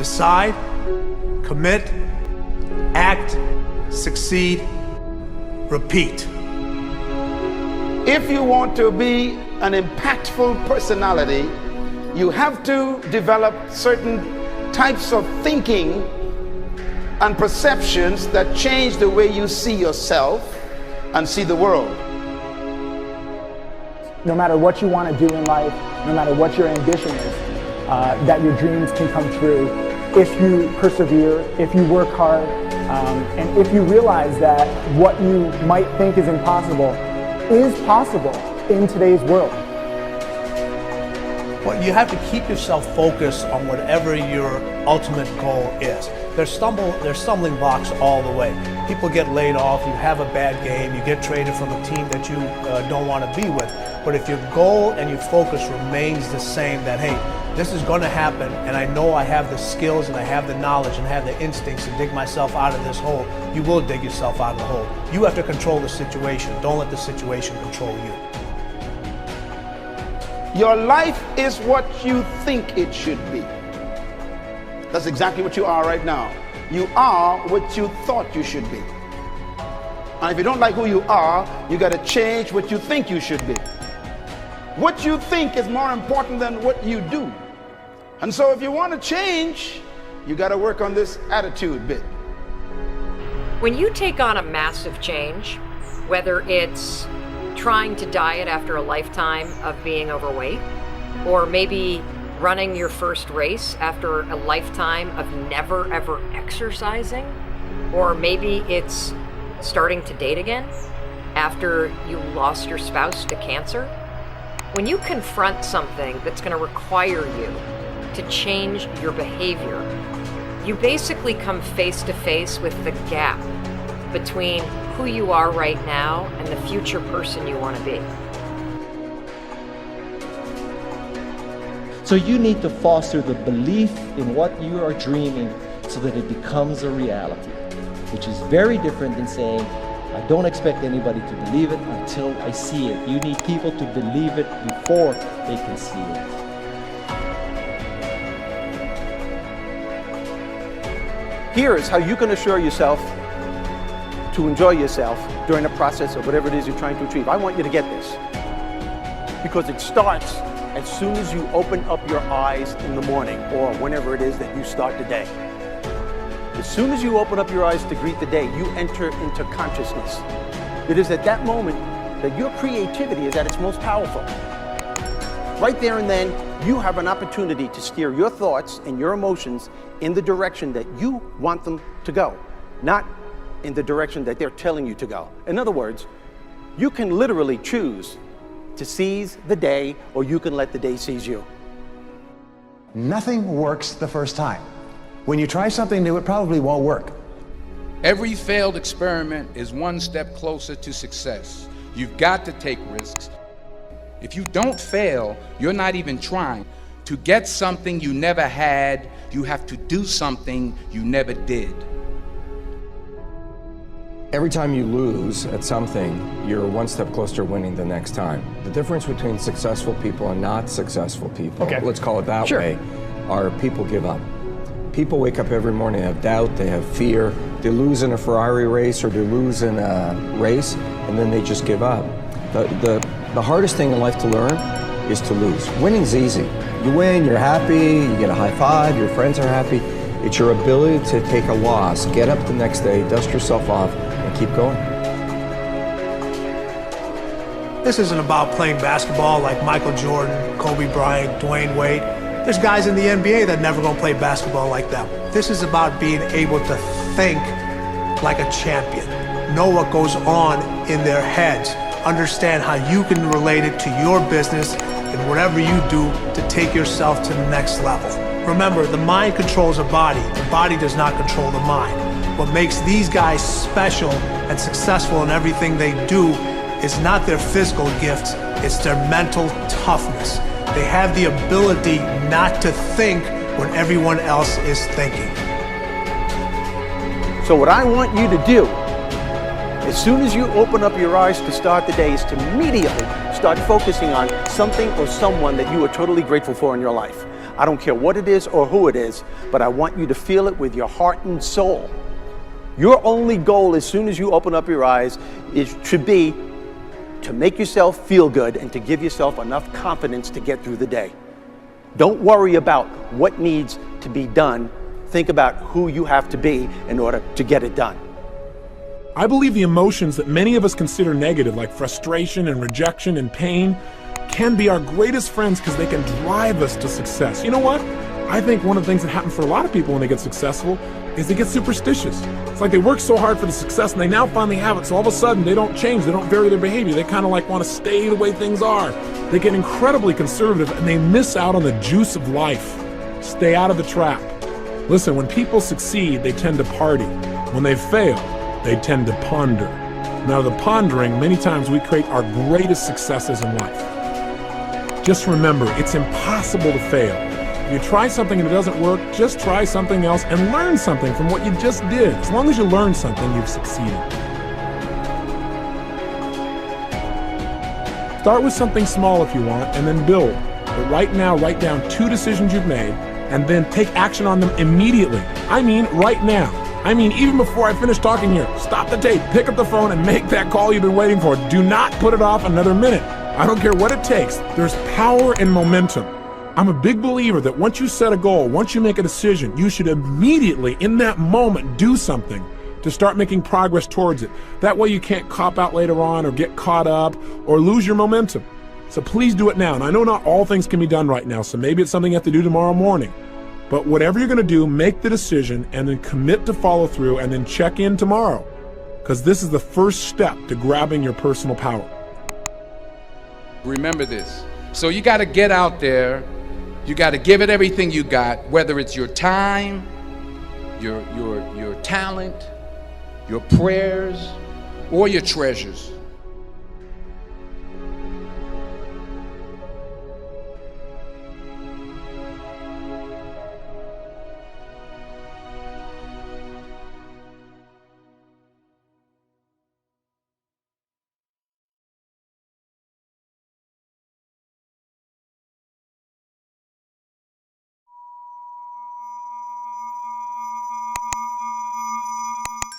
Decide, commit, act, succeed, repeat. If you want to be an impactful personality, you have to develop certain types of thinking and perceptions that change the way you see yourself and see the world. No matter what you want to do in life, no matter what your ambition is, that your dreams can come true if you persevere, if you work hard, and if you realize that what you might think is impossible is possible in today's world. Well, you have to keep yourself focused on whatever your ultimate goal is. There's stumbling blocks all the way. People get laid off, you have a bad game, you get traded from a team that you don't want to be with. But if your goal and your focus remains the same, that hey, this is going to happen, and I know I have the skills and I have the knowledge and have the instincts to dig myself out of this hole, you will dig yourself out of the hole. You have to control the situation. Don't let the situation control you. Your life is what you think it should be. That's exactly what you are right now. You are what you thought you should be. And if you don't like who you are, you got to change what you think you should be. What you think is more important than what you do. And so if you want to change, you got to work on this attitude bit. When you take on a massive change, whether it's trying to diet after a lifetime of being overweight, or maybe running your first race after a lifetime of never ever exercising, or maybe it's starting to date again after you lost your spouse to cancer, when you confront something that's going to require you to change your behavior, you basically come face to face with the gap between who you are right now and the future person you want to be. So you need to foster the belief in what you are dreaming so that it becomes a reality, which is very different than saying, I don't expect anybody to believe it until I see it. You need people to believe it before they can see it. Here is how you can assure yourself to enjoy yourself during the process of whatever it is you're trying to achieve. I want you to get this, because it starts as soon as you open up your eyes in the morning, or whenever it is that you start the day. As soon as you open up your eyes to greet the day, you enter into consciousness. It is at that moment that your creativity is at its most powerful. Right there and then, you have an opportunity to steer your thoughts and your emotions in the direction that you want them to go, not in the direction that they're telling you to go. In other words, you can literally choose to seize the day, or you can let the day seize you. Nothing works the first time. When you try something new, it probably won't work. Every failed experiment is one step closer to success. You've got to take risks. If you don't fail, you're not even trying. To get something you never had, you have to do something you never did. Every time you lose at something, you're one step closer to winning the next time. The difference between successful people and not successful people, let's call it that way, are people give up. People wake up every morning, they have doubt, they have fear, they lose in a Ferrari race or they lose in a race, and then they just give up. The hardest thing in life to learn is to lose. Winning's easy. You win, you're happy, you get a high five, your friends are happy. It's your ability to take a loss, get up the next day, dust yourself off, and keep going. This isn't about playing basketball like Michael Jordan, Kobe Bryant, Dwayne Wade. There's guys in the NBA that never gonna play basketball like them. This is about being able to think like a champion, know what goes on in their heads, understand how you can relate it to your business and whatever you do to take yourself to the next level. Remember, the mind controls the body does not control the mind. What makes these guys special and successful in everything they do is not their physical gifts, it's their mental toughness. They have the ability not to think when everyone else is thinking. So what I want you to do, as soon as you open up your eyes to start the day, is to immediately start focusing on something or someone that you are totally grateful for in your life. I don't care what it is or who it is, but I want you to feel it with your heart and soul. Your only goal as soon as you open up your eyes should be to make yourself feel good and to give yourself enough confidence to get through the day. Don't worry about what needs to be done. Think about who you have to be in order to get it done. I believe the emotions that many of us consider negative, like frustration and rejection and pain, can be our greatest friends because they can drive us to success. You know what? I think one of the things that happens for a lot of people when they get successful is they get superstitious. It's like they work so hard for the success and they now finally have it, so all of a sudden they don't change, they don't vary their behavior, they kind of like want to stay the way things are. They get incredibly conservative and they miss out on the juice of life. Stay out of the trap. Listen, when people succeed, they tend to party. When they fail, they tend to ponder. Now, the pondering, many times we create our greatest successes in life. Just remember, it's impossible to fail. If you try something and it doesn't work, just try something else and learn something from what you just did. As long as you learn something, you've succeeded. Start with something small if you want, and then build. But right now, write down 2 decisions you've made, and then take action on them immediately. I mean, right now. I mean, even before I finish talking here, stop the tape, pick up the phone, and make that call you've been waiting for. Do not put it off another minute. I don't care what it takes. There's power in momentum. I'm a big believer that once you set a goal, once you make a decision, you should immediately, in that moment, do something to start making progress towards it. That way you can't cop out later on or get caught up or lose your momentum. So please do it now. And I know not all things can be done right now, so maybe it's something you have to do tomorrow morning. But whatever you're going to do, make the decision and then commit to follow through and then check in tomorrow. Because this is the first step to grabbing your personal power. Remember this. So you got to get out there. You got to give it everything you got, whether it's your time, your talent, your prayers, or your treasures.